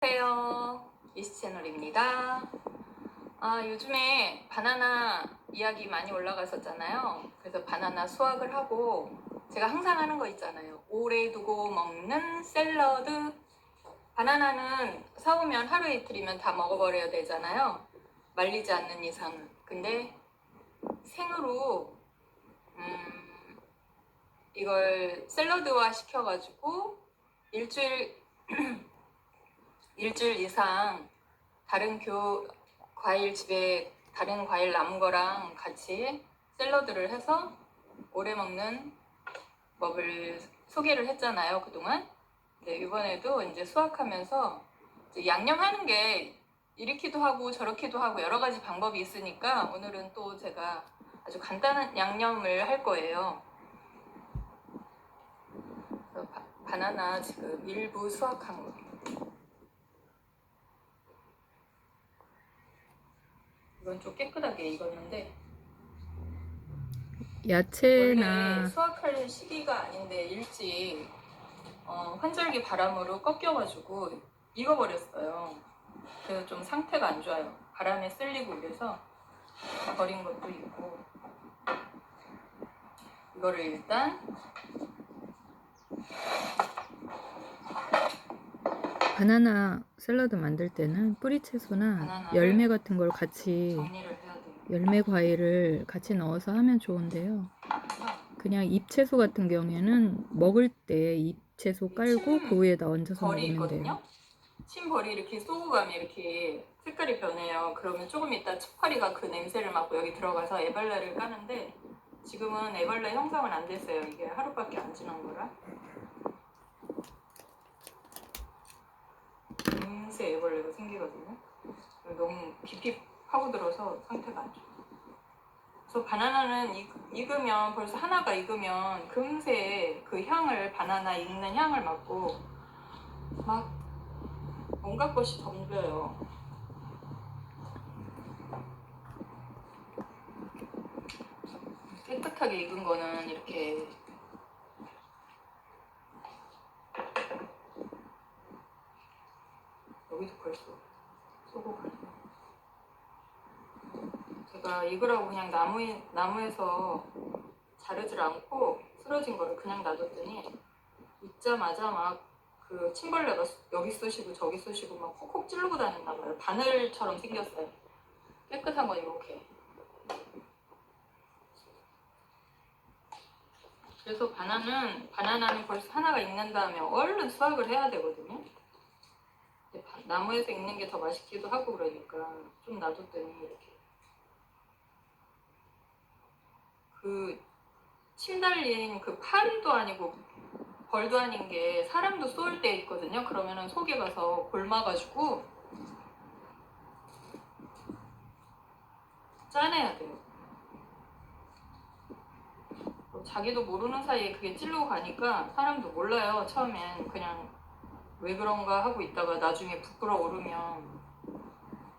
안녕하세요. 이시 채널입니다. 요즘에 바나나 이야기 많이 올라갔었잖아요. 그래서 바나나 수확을 하고 제가 항상 하는 거 있잖아요. 오래 두고 먹는 샐러드. 바나나는 사오면 하루 이틀이면 다 먹어버려야 되잖아요. 말리지 않는 이상은. 근데 생으로 이걸 샐러드화 시켜가지고 일주일 이상 다른 과일 집에 다른 과일 남은 거랑 같이 샐러드를 해서 오래 먹는 법을 소개를 했잖아요, 그동안. 네, 이번에도 이제 수확하면서 이제 양념하는 게 이렇기도 하고 저렇기도 하고 여러 가지 방법이 있으니까 오늘은 또 제가 아주 간단한 양념을 할 거예요. 바나나 지금 일부 수확한 거. 이건 좀 깨끗하게 익었는데 야채나 원래 수확할 시기가 아닌데 일찍 환절기 바람으로 꺾여가지고 익어버렸어요. 그래서 좀 상태가 안 좋아요. 바람에 쓸리고 이래서 버린 것도 있고. 이거를 일단 바나나 샐러드 만들 때는 뿌리 채소나 바나나를 열매 같은 걸 같이 정리를 해야 돼요. 열매 과일을 같이 넣어서 하면 좋은데요. 그냥 잎채소 같은 경우에는 먹을 때 잎채소 깔고 그 위에다 얹어서 벌이 먹으면 돼요. 있거든요. 침벌이 이렇게 쏘고 가면 이렇게 색깔이 변해요. 그러면 조금 있다 치파리가 그 냄새를 맡고 여기 들어가서 애벌레를 까는데 지금은 애벌레 형성은 안 됐어요. 이게 하루밖에 안 지난 거라. 금세 애벌레가 생기거든요. 너무 깊이 파고들어서 상태가 안 좋아요. 그래서 바나나는 익으면 벌써 하나가 익으면 금세 그 향을 바나나 익는 향을 맡고 막 온갖 것이 덤벼요. 깨끗하게 익은 거는 이렇게 여기도 벌써 쏘고 가요. 제가 익으라고 그냥 나무에서 자르질 않고 쓰러진 거를 그냥 놔뒀더니 익자마자 막 그 침벌레가 여기 쑤시고 저기 쑤시고 막 콕콕 찌르고 다닌다 봐요. 바늘처럼 생겼어요. 깨끗한 건 이렇게. 그래서 바나나는 벌써 하나가 익는 다음에 얼른 수확을 해야 되거든요. 나무에서 익는 게 더 맛있기도 하고 그러니까 좀 놔뒀더니 이렇게 침 달린 그 파리도 아니고 벌도 아닌 게 사람도 쏠 때 있거든요. 그러면은 속에 가서 골마가지고 짜내야 돼요. 자기도 모르는 사이에 그게 찔러 가니까 사람도 몰라요. 처음엔 그냥 왜 그런가 하고 있다가 나중에 부끄러워 오르면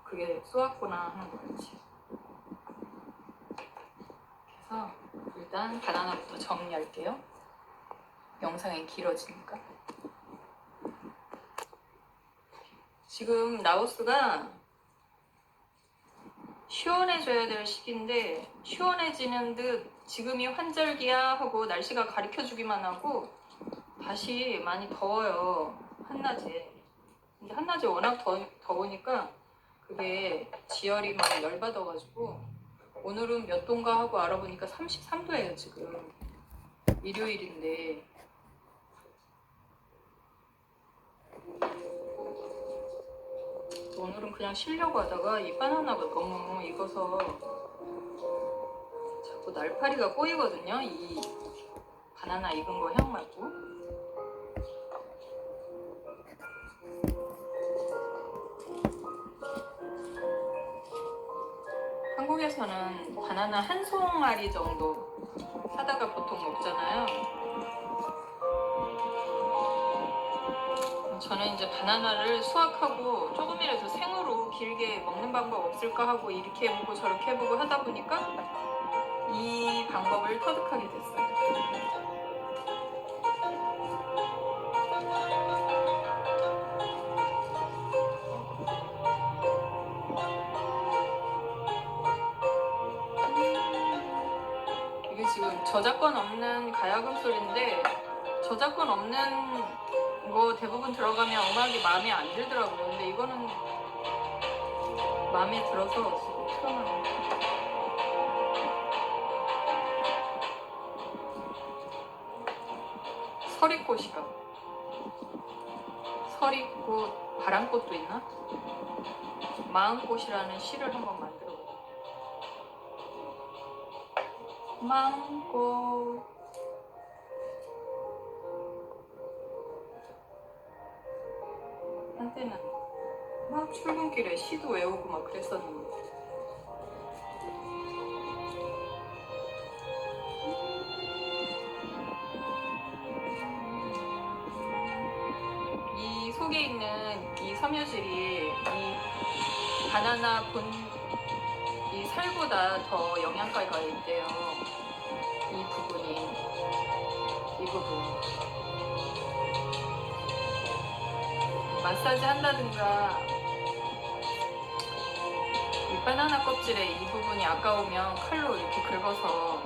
그게 쏘았구나 하는 거지. 그래서 일단 바나나부터 정리할게요. 영상이 길어지니까. 지금 라오스가 시원해져야 될 시기인데 시원해지는 듯 지금이 환절기야 하고 날씨가 가르쳐주기만 하고 다시 많이 더워요. 한낮에. 근데 한낮에 워낙 더우니까 그게 지열이 막 열받아가지고 오늘은 몇 도인가 하고 알아보니까 33도예요 지금. 일요일인데. 오늘은 그냥 쉬려고 하다가 이 바나나가 너무 익어서 자꾸 날파리가 꼬이거든요. 이 바나나 익은 거 향 맡고. 한국에서는 바나나 한 송아리 정도 사다가 보통 먹잖아요. 저는 이제 바나나를 수확하고 조금이라도 생으로 길게 먹는 방법 없을까 하고 이렇게 해보고 저렇게 해보고 하다 보니까 이 방법을 터득하게 됐어요. 저작권 없는 가야금 소리인데 저작권 없는 거 대부분 들어가면 음악이 마음에 안 들더라고요. 근데 이거는 마음에 들어서 지금 틀어놔요. 서리꽃이가 서리꽃, 바람꽃도 있나? 마음꽃이라는 시를 한번 만들어볼게요. 마음꽃 한때는 막 출근길에 시도 외우고 막 그랬었는데 이 속에 있는 이 섬유질이 이 바나나 이 살보다 더 영양가가 있대요. 이 부분이 이 부분 마사지 한다든가 이 바나나 껍질에 이 부분이 아까우면 칼로 이렇게 긁어서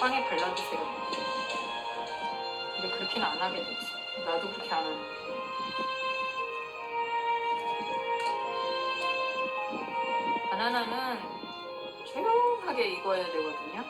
빵에 발라주세요. 근데 그렇게는 안 하게 됐어. 나도 그렇게 안 하는데. 바나나는 조용하게 익어야 되거든요.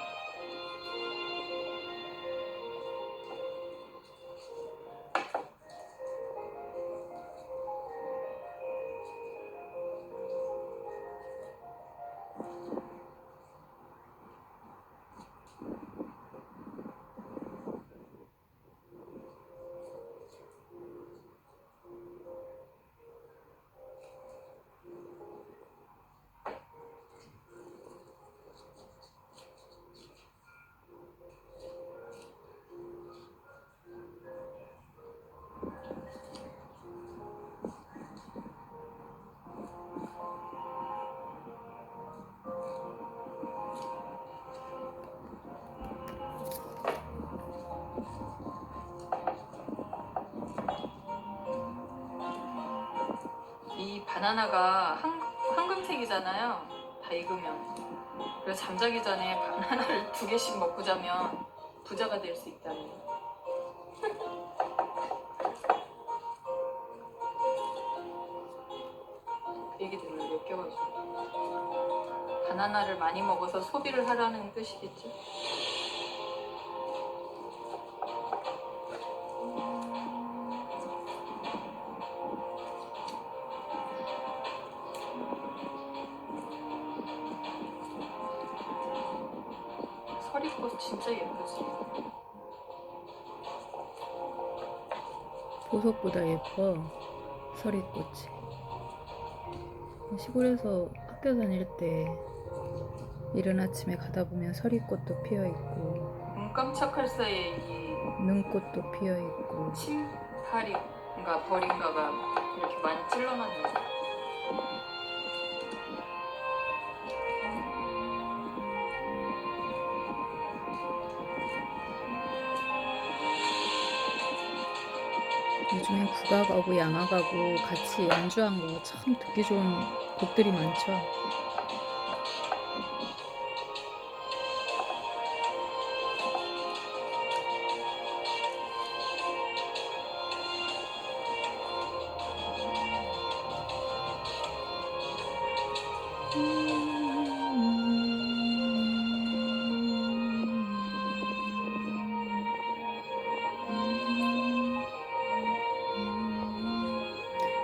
이 바나나가 황금색이잖아요. 다 익으면. 그래서 잠자기 전에 바나나를 2개씩 먹고 자면 부자가 될 수 있다는 거. 그 얘기들을 느껴가지고 바나나를 많이 먹어서 소비를 하라는 뜻이겠지. 서리꽃 진짜 예쁘지. 보석보다 예뻐 서리꽃이. 시골에서 학교 다닐 때 이른 아침에 가다 보면 서리꽃도 피어 있고 눈 깜짝할 사이에 이 눈꽃도 피어 있고 침파리인가 벌인가가 이렇게 많이 찔러놨는 거. 요즘엔 국악하고 양악하고 같이 연주한 거 참 듣기 좋은 곡들이 많죠.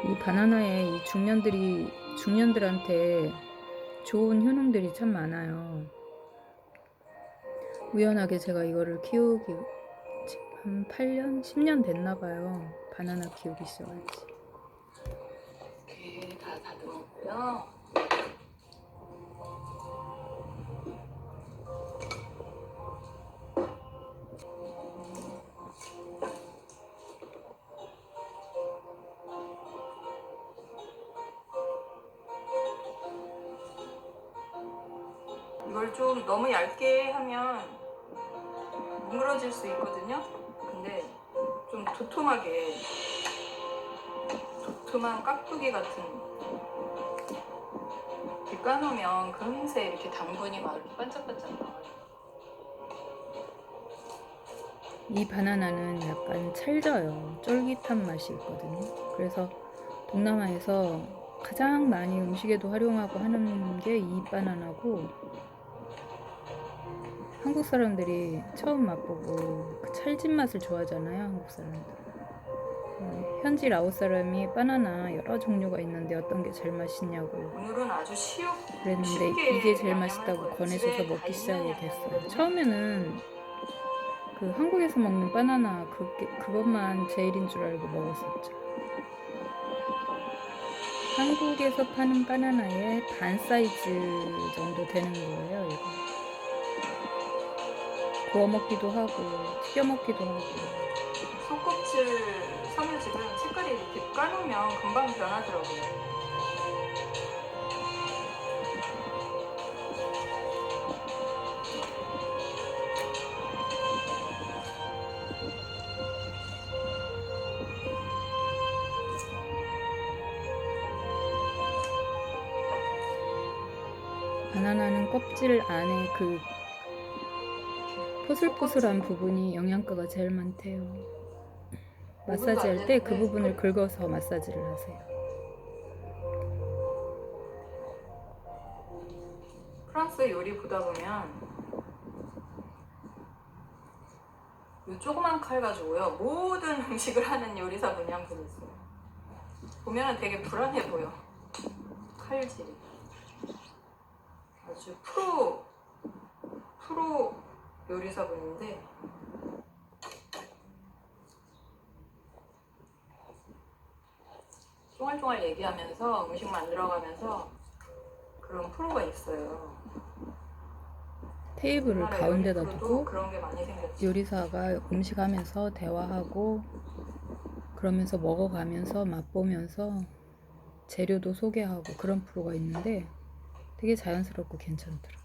이 바나나에 이 중년들한테 좋은 효능들이 참 많아요. 우연하게 제가 이거를 키우기 지금 한 8년, 10년 됐나 봐요. 바나나 키우기 시작한 지. 이렇게 다 다듬었고요. 이걸 좀 너무 얇게 하면 뭉그러질 수 있거든요. 근데 좀 도톰하게 도톰한 깍두기 같은 이렇게 까놓으면 금세 이렇게 당분이 막 이렇게 반짝반짝 나와요. 이 바나나는 약간 찰져요. 쫄깃한 맛이 있거든요. 그래서 동남아에서 가장 많이 음식에도 활용하고 하는 게 이 바나나고, 한국 사람들이 처음 맛보고 그 찰진 맛을 좋아하잖아요. 한국 사람들. 현지 라오스 사람이 바나나 여러 종류가 있는데 어떤 게 제일 맛있냐고 오늘은 아주 그랬는데 쉽게 이게 제일 양념할 맛있다고 거예요. 권해줘서 집에 다 먹기 있는 시작하게 됐어요. 양념이거든요. 처음에는 그 한국에서 먹는 바나나 그것만 제일인 줄 알고 먹었었죠. 한국에서 파는 바나나의 반 사이즈 정도 되는 거예요. 이거 구워 먹기도 하고 튀겨 먹기도 하고. 소껍질 섬유질은 색깔이 이렇게 까놓으면 금방 변하더라고요. 바나나는 껍질 안에 그 포슬포슬한 부분이 영양가가 제일 많대요. 마사지 할 때 그 부분을 긁어서 마사지를 하세요. 프랑스 요리 보다 보면 이 조그만 칼 가지고요 모든 음식을 하는 요리사분이 한 분 있어요. 보면은 되게 불안해 보여. 칼질이 아주 프로 요리사분인데 쫑알쫑알 얘기하면서 음식 만들어가면서 그런 프로가 있어요. 테이블을 우리나라 가운데다 요리 프로도 두고 그런 게 많이 생겼지. 요리사가 음식하면서 대화하고 그러면서 먹어가면서 맛보면서 재료도 소개하고 그런 프로가 있는데 되게 자연스럽고 괜찮더라고.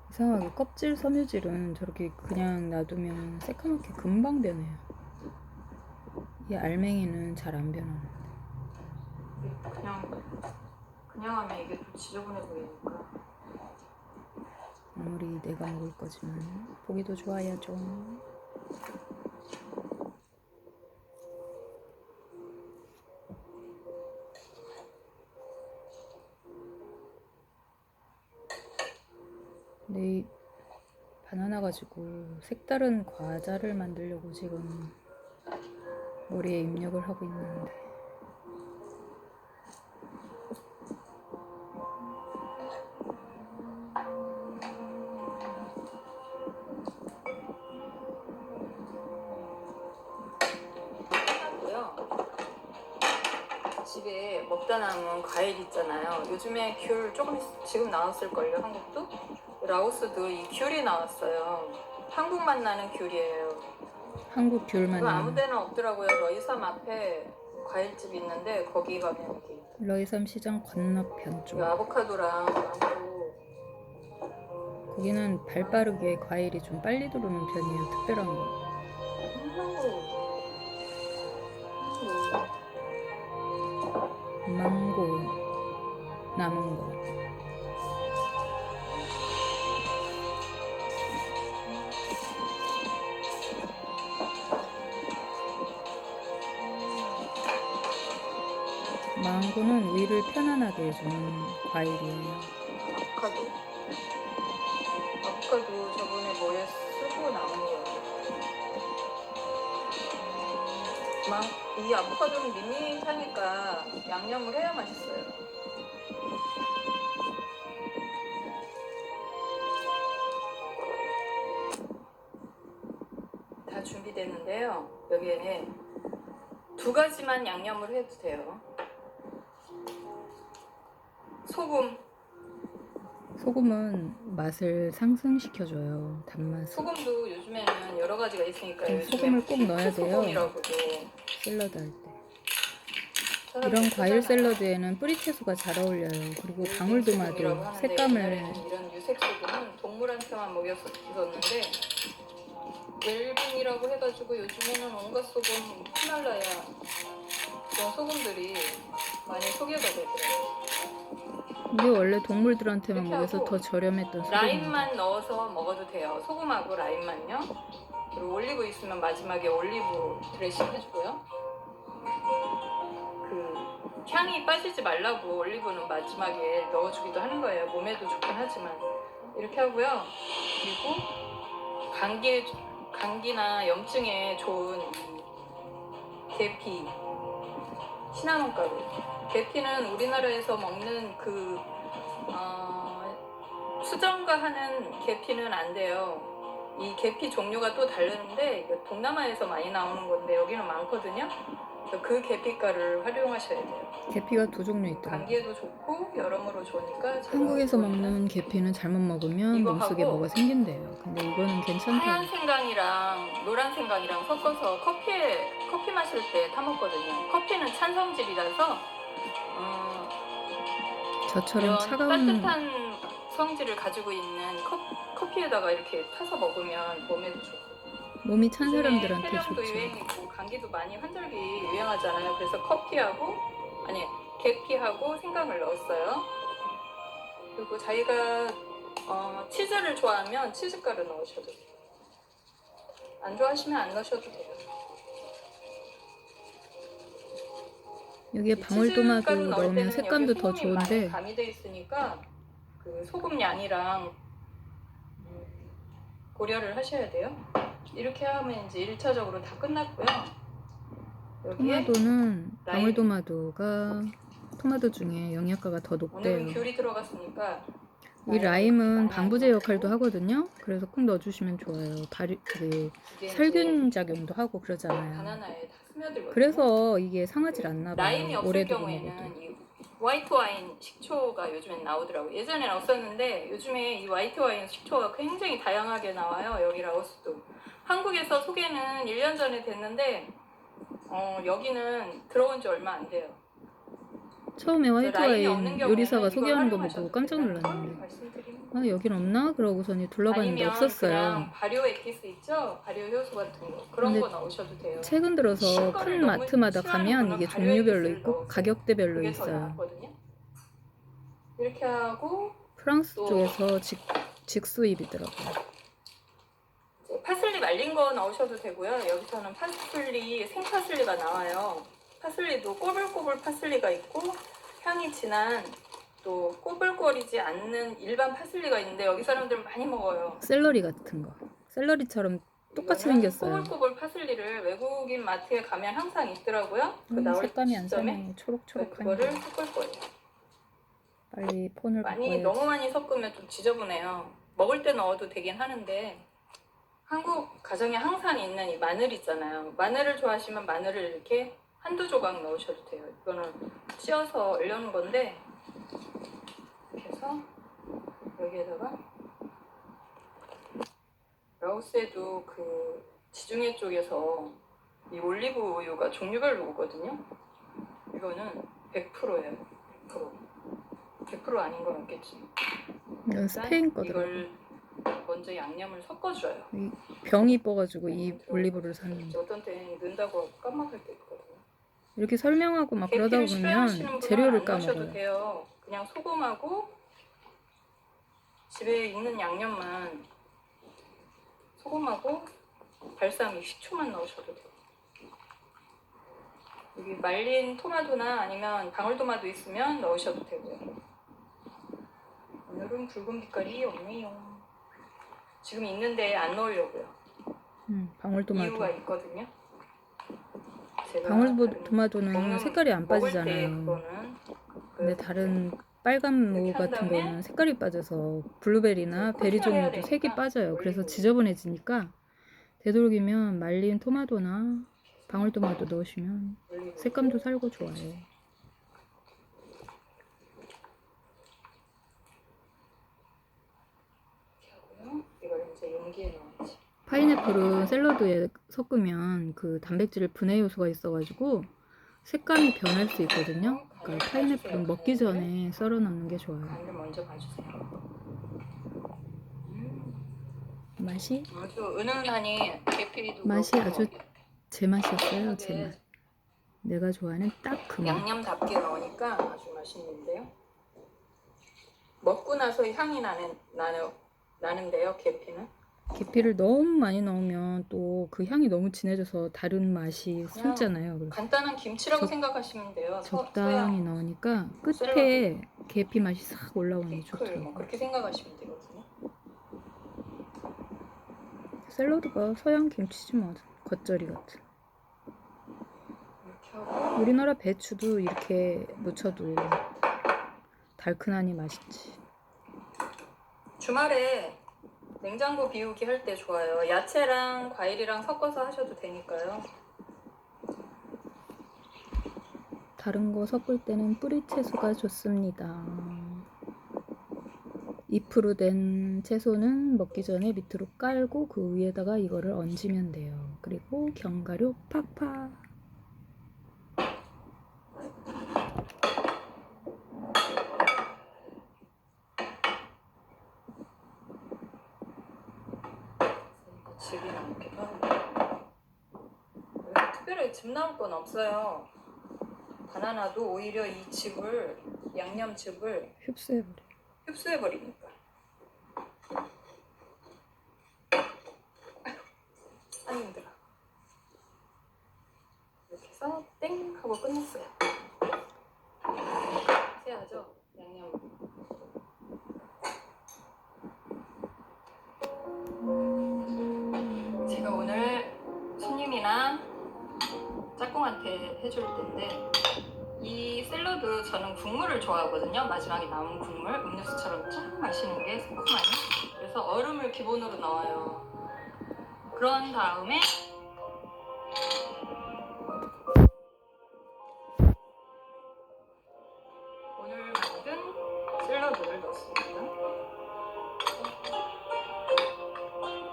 이상하게 껍질 섬유질은 저렇게 그냥 놔두면 새까맣게 금방 변해요. 이 알맹이는 잘 안 변하는데. 그냥 하면 이게 또 지저분해 보이니까. 아무리 내가 먹을 거지만 보기도 좋아야죠. 근데 이 바나나 가지고 색다른 과자를 만들려고 지금 머리에 입력을 하고 있는데 끝났고요. 집에 먹다 남은 과일 있잖아요. 요즘에 귤 조금 지금 나왔을걸요. 한국도 라오스도 이 귤이 나왔어요. 한국 맛 나는 귤이에요. 한국 귤만 이거 아무 나는 데나 없더라고요. 러이삼 앞에 과일집이 있는데 거기 가면 이렇게 러이삼 시장 건너편 이 쪽. 아보카도랑 망고 거기는 발 빠르게 과일이 좀 빨리 들어오는 편이에요. 특별한 거. 망고 남은 거. 망고는 위를 편안하게 해주는 과일이에요. 아보카도 저번에 뭐에 쓰고 남은 거예요. 이 아보카도는 밋밋하니까 양념을 해야 맛있어요. 다 준비됐는데요. 여기에 두 가지만 양념을 해도 돼요. 소금은 맛을 상승시켜줘요. 단맛을. 소금도 요즘에는 여러 가지가 있으니까요. 소금을 꼭 넣어야 돼요. 소금이라고도. 샐러드 할 때. 이런 과일 샐러드에는 뿌리채소가 잘 어울려요. 그리고 방울토마토 색감을 이런 유색 소금은 동물한테만 먹였었는데 웰빙이라고 해가지고 요즘에는 온갖 소금, 히말라야 그런 소금들이 많이 소개가 되더라고요. 이게 원래 동물들한테만 이렇게 먹여서 하고 더 저렴했던 소금입니다. 라임만 넣어서 먹어도 돼요. 소금하고 라임만요. 그리고 올리브 있으면 마지막에 올리브 드레싱 해주고요. 그 향이 빠지지 말라고 올리브는 마지막에 넣어주기도 하는 거예요. 몸에도 좋긴 하지만 이렇게 하고요. 그리고 감기나 염증에 좋은 이 계피, 시나몬 가루. 계피는 우리나라에서 먹는 그 수정과 하는 계피는 안 돼요. 이 계피 종류가 또 다르는데 이거 동남아에서 많이 나오는 건데 여기는 많거든요. 그래서 그 계피가루를 활용하셔야 돼요. 계피가 두 종류 있더라고요. 감기에도 좋고 여러모로 좋으니까 한국에서 먹는 계피는 잘못 먹으면 이거 몸속에 하고 뭐가 생긴대요. 근데 이거는 괜찮다고. 하얀 생강이랑 노란 생강이랑 섞어서 커피 마실 때 타먹거든요. 커피는 찬 성질이라서 저처럼 이런 차가운 따뜻한 성질을 가지고 있는 커피에다가 이렇게 타서 먹으면 몸에도 좋고. 몸이 찬 요즘에 사람들한테 폐렴도 좋죠. 유행이고 감기도 많이 환절기 유행하잖아요. 그래서 계피하고 생강을 넣었어요. 그리고 자기가 치즈를 좋아하면 치즈가루 넣으셔도 돼요. 안 좋아하시면 안 넣으셔도 돼요. 여기에 이 방울토마토 치즈가루 넣을 넣으면 때는 색감도 여기 더 소금이 많이 좋은데 가미돼 있으니까 그 소금 양이랑 고려를 하셔야 돼요. 이렇게 하면 이제 1차적으로 다 끝났고요. 여기에 토마토는 라임. 방울토마토가 토마토 중에 영양가가 더 높대요. 오늘은 귤이 들어갔으니까 이 라임은 방부제 역할도 하거든요. 그래서 꼭 넣어주시면 좋아요. 살균 작용도 하고 그러잖아요. 바나나에 다 스며들거든요. 그래서 이게 상하질 않나 라임이 봐요. 없을 오래 두고 먹어도. 경우에는 이 화이트 와인 식초가 요즘엔 나오더라고요. 예전엔 없었는데 요즘에 이 화이트 와인 식초가 굉장히 다양하게 나와요. 여기 라오스도. 한국에서 소개는 1년 전에 됐는데 여기는 들어온 지 얼마 안 돼요. 처음에 화이트 라임이 와인 없는 요리사가 경우에는 소개하는 거 이걸 보고 활용하셔도 깜짝 된다는 걸 놀랐는데 말씀드립니다. 아 여긴 없나? 그러고서니 둘러봤는데 아니면 없었어요. 그냥 발효 에키스 있죠? 발효 효소 같은 거 그런 근데 거 넣으셔도 돼요. 최근 들어서 신 거를 큰 너무 마트마다 싫어하는 가면 분은 이게 발효 종류별로 에키스를 있고 넣으세요. 가격대별로 그게 더 있어요. 낫거든요. 이렇게 하고 프랑스 또 쪽에서 직수입이더라고요. 파슬리 말린 거 넣으셔도 되고요. 여기서는 생파슬리가 나와요. 파슬리도 꼬불꼬불 파슬리가 있고 향이 진한 또 꼬불거리지 않는 일반 파슬리가 있는데 여기 사람들 많이 먹어요. 샐러리 같은 거. 샐러리처럼 똑같이 이거는 생겼어요. 꼬불꼬불 파슬리를 외국인 마트에 가면 항상 있더라고요. 그 나올 색감이 안 시점에 사네. 초록초록한 그거를 게. 섞을 거예요. 빨리 폰을 바꿔야지. 너무 많이 섞으면 좀 지저분해요. 먹을 때 넣어도 되긴 하는데 한국 가정에 항상 있는 이 마늘 있잖아요. 마늘을 좋아하시면 마늘을 이렇게 한두 조각 넣으셔도 돼요. 이거는 찧어서 얼려놓은 건데 이렇게 해서 여기에다가 라오스에도 그 지중해 쪽에서 이 올리브 우유가 종류별로 오거든요. 이거는 100%예요. 100% 아닌 건 없겠지. 이건 스페인 거더라고. 이걸 먼저 양념을 섞어줘요. 병이 뻐가지고 이 올리브를 샀는데 어떤 때는 넣는다고 깜빡할 때 있거든요. 이렇게 설명하고 막 그러다 계피를 싫어하시는 보면 분은 재료를 안 넣으셔도 까먹어요. 돼요. 그냥 소금하고 집에 있는 양념만 소금하고 발사믹 식초만 넣으셔도 돼요. 여기 말린 토마토나 아니면 방울토마토 있으면 넣으셔도 되고요. 오늘은 붉은 빛깔이 없네요. 지금 있는데 안 넣으려고요. 방울토마토. 이유가 있거든요. 제가 방울토마토는 색깔이 안 먹을 때 빠지잖아요. 그거는 근데 다른 빨간 무 이렇게 한 같은 다음에 거는 색깔이 빠져서 블루베리나 이제 베리 코팅을 해야 종류도 색이 되니까 빠져요. 그래서 올리브. 지저분해지니까 되도록이면 말린 토마토나 방울토마토 넣으시면 색감도 살고 좋아요. 이렇게 하고요. 이걸 이제 용기에 넣어야지. 파인애플은 샐러드에 섞으면 그 단백질 분해 요소가 있어가지고 색감이 변할 수 있거든요. 그러니까 파인애플은 먹기 전에 썰어 넣는 게 좋아요. 간을 먼저 봐주세요. 맛이 아주 은은하니 계피도 맛이 그렇고 아주 제 맛이었어요. 이게 제 맛. 내가 좋아하는 딱 그 맛. 양념답게 넣으니까 아주 맛있는데요. 먹고 나서 향이 나는데요, 계피는. 계피를 너무 많이 넣으면 또 그 향이 너무 진해져서 다른 맛이 숨잖아요. 그래서 간단한 김치라고 생각하시면 돼요. 적당히 넣으니까 끝에 샐러드. 계피 맛이 싹 올라오는 게 피클 뭐 좋더라고요. 그렇게 생각하시면 되거든요. 샐러드가 서양 김치지 뭐 겉절이 같은. 이렇게 하고 우리나라 배추도 이렇게 무쳐도 달큰하니 맛있지. 주말에 냉장고 비우기 할 때 좋아요. 야채랑 과일이랑 섞어서 하셔도 되니까요. 다른 거 섞을 때는 뿌리 채소가 좋습니다. 잎으로 된 채소는 먹기 전에 밑으로 깔고 그 위에다가 이거를 얹으면 돼요. 그리고 견과류 팍팍. 즙이 나오기도 하고. 여기 특별하게 즙 나올 건 없어요. 바나나도 오히려 이 즙을, 양념즙을 흡수해버려. 흡수해버리니까. 아유, 힘들어. 이렇게 해서 땡 하고 끝냈어요. 세야죠, 양념. 제가 오늘 손님이나 짝꿍한테 해줄 텐데 이 샐러드 저는 국물을 좋아하거든요. 마지막에 남은 국물, 음료수처럼 쫙 마시는 게 새콤하니. 그래서 얼음을 기본으로 넣어요. 그런 다음에 오늘 만든 샐러드를 넣습니다.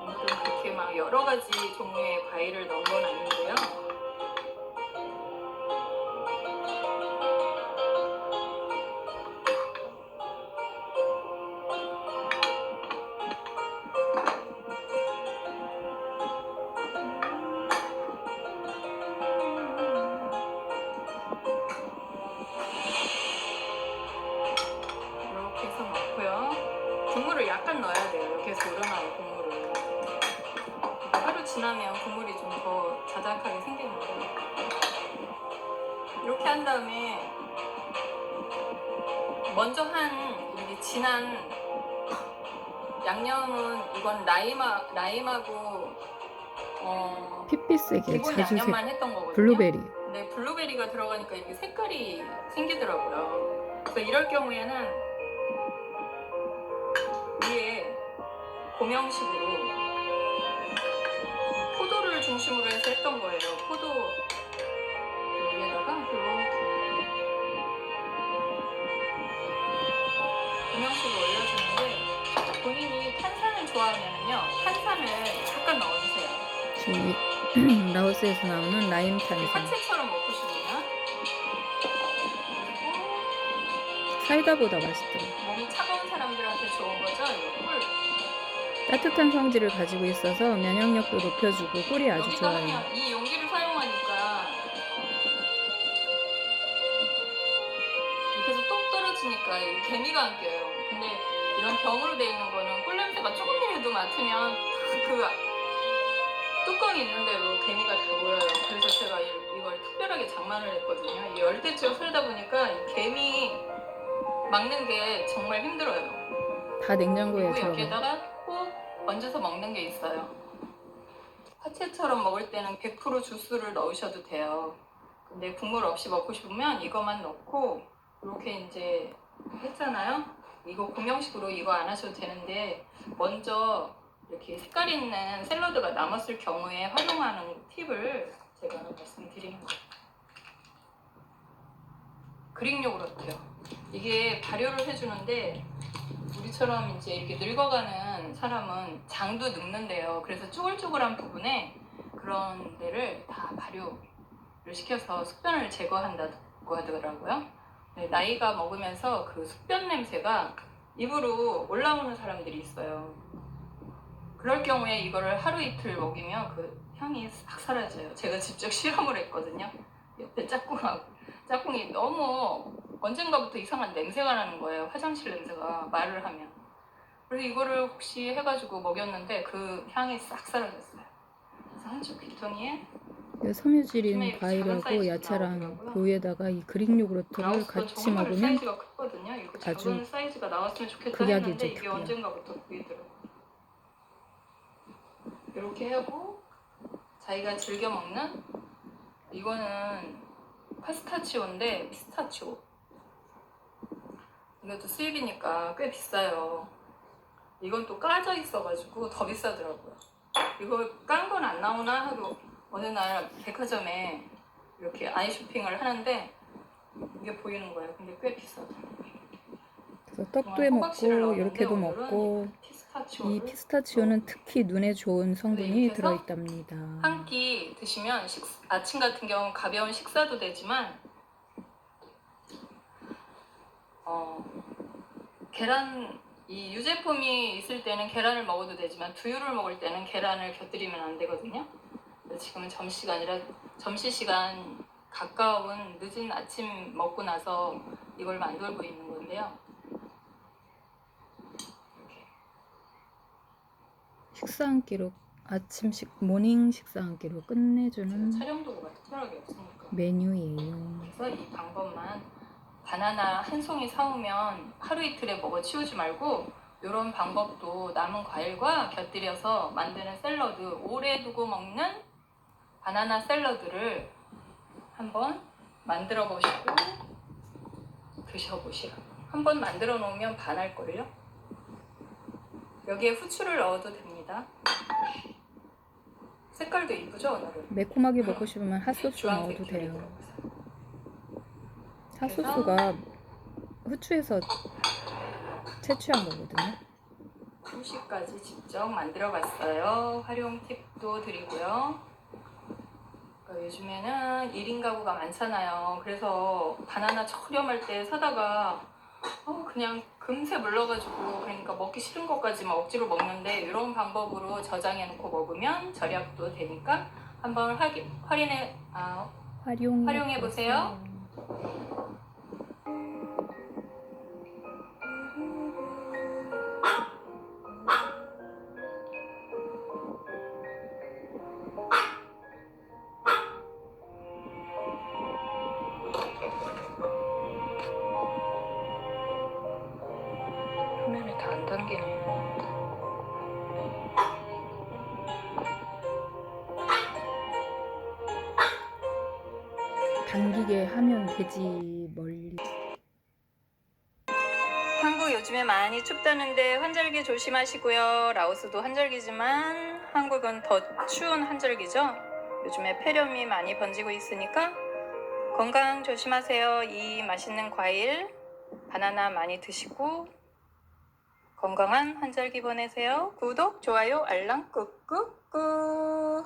오늘은 그렇게 막 여러 가지 종류의 과일을 넣은 건 아닌데요. 이렇게 해서 넣고요. 국물을 약간 넣어야 돼요. 이렇게 해서 우러나온 국물을. 하루 지나면 국물이 좀 더 자작하게 생기는데 이렇게 한 다음에 먼저 한 이렇게 진한 양념은 이건 라임하고 핏빛색이에요. 기본 자주색. 양념만 했던 거거든요. 블루베리. 네, 블루베리가 들어가니까 이게 색깔이 생기더라고요. 그래서 이럴 경우에는 위에 고명식으로 포도를 중심으로 해서 했던 거예요. 포도 위에다가 이렇게 고명식으로 올려주는데 본인이 탄산을 좋아하면요 탄산을 잠깐 넣어주세요. 저기 라오스에서 나오는 라임 탄산. 화채처럼 먹고 싶으면 사이다보다 맛있더라고요. 몸이 차가운 사람들한테 좋은 거죠. 이거 꿀. 따뜻한 성질을 가지고 있어서 면역력도 높여주고 꿀이 아주 여기다 좋아요. 하면 이 용기를 사용하니까 이렇게 해서 똑 떨어지니까 이 개미가 안 껴요. 근데 이런 병으로 돼 있는 거는 꿀 냄새가 조금이라도 맡으면 그 뚜껑이 있는 대로 개미가 다 보여요. 그래서 제가 이걸 특별하게 장만을 했거든요. 이 열대지역 살다 보니까 이 개미 막는 게 정말 힘들어요. 다 냉장고에 그리고 들어가요. 여기에다가 꼭 얹어서 먹는 게 있어요. 화채처럼 먹을 때는 100% 주스를 넣으셔도 돼요. 근데 국물 없이 먹고 싶으면 이것만 넣고 이렇게 이제 했잖아요. 이거 고명식으로 이거 안 하셔도 되는데 먼저 이렇게 색깔 있는 샐러드가 남았을 경우에 활용하는 팁을 제가 말씀드리는 거예요. 그릭 요구르트요. 이게 발효를 해주는데 우리처럼 이제 이렇게 늙어가는 사람은 장도 늙는데요. 그래서 쪼글쪼글한 부분에 그런 데를 다 발효 시켜서 숙변을 제거한다고 하더라고요. 네, 나이가 먹으면서 그 숙변 냄새가 입으로 올라오는 사람들이 있어요. 그럴 경우에 이거를 하루 이틀 먹이면 그 향이 싹 사라져요. 제가 직접 실험을 했거든요. 옆에 짝꿍이 너무 언젠가부터 이상한 냄새가 나는 거예요. 화장실 냄새가, 말을 하면. 그래서 이거를 혹시 해가지고 먹였는데 그 향이 싹 사라졌어요. 그래서 한쪽 귀퉁이에 그 요즘에 섬유질인 이렇게 작은 과일하고 사이즈도 야채랑 나오더라고요. 그 위에다가 이 그릭 요구르트를 라오스도 같이 정말 먹으면 사이즈가 크거든요. 이거 아주 작은 사이즈가 나왔으면 좋겠다 극약이죠, 했는데 이게 극약. 언젠가부터 보이더라고요. 이렇게 하고 자기가 즐겨 먹는 이거는 파스타치오인데 피스타치오. 이것도 수입이니까 꽤 비싸요. 이건 또 까져 있어가지고 더 비싸더라고요. 이거 깐 건 안 나오나 하고 어느 날 백화점에 이렇게 아이 쇼핑을 하는데 이게 보이는 거예요. 근데 꽤 비싸더라고요. 그래서 떡도 해 먹고 이렇게도 먹고 이 피스타치오를 피스타치오는 특히 눈에 좋은 성분이 이렇게 해서 들어있답니다. 한 끼 드시면 아침 같은 경우는 가벼운 식사도 되지만 계란 이 유제품이 있을 때는 계란을 먹어도 되지만 두유를 먹을 때는 계란을 곁들이면 안 되거든요. 지금은 점심시간 가까운 늦은 아침 먹고 나서 이걸 만들고 있는 건데요. 이렇게. 식사 한 끼로 모닝 식사 한 끼로 끝내주는 촬영 도구가 특별하게 없으니까. 메뉴예요. 그래서 이 방법만 바나나 한 송이 사오면 하루 이틀에 먹어 치우지 말고 이런 방법도 남은 과일과 곁들여서 만드는 샐러드, 오래 두고 먹는 바나나 샐러드를 한번 만들어 보시고 드셔보시라. 한번 만들어 놓으면 반할걸요? 여기에 후추를 넣어도 됩니다. 색깔도 이쁘죠, 오늘은? 매콤하게 먹고 싶으면 핫소스 넣어도 주황색깔이 돼요. 들어가서. 핫소스가 후추에서 채취한 거거든요. 후식까지 직접 만들어 봤어요. 활용 팁도 드리고요. 그러니까 요즘에는 1인 가구가 많잖아요. 그래서 바나나 저렴할 때 사다가 그냥 금세 물러가지고 그러니까 먹기 싫은 것까지 막 억지로 먹는데 이런 방법으로 저장해 놓고 먹으면 절약도 되니까 한번 활용해 보세요. 화면이 다 안 당기네. 당기게 하면 되지 멀리. 한국 요즘에 많이 춥다는데 환절기 조심하시고요. 라오스도 환절기지만 한국은 더 추운 환절기죠. 요즘에 폐렴이 많이 번지고 있으니까 건강 조심하세요. 이 맛있는 과일 바나나 많이 드시고 건강한 환절기 보내세요. 구독, 좋아요, 알람 꾹꾹꾹.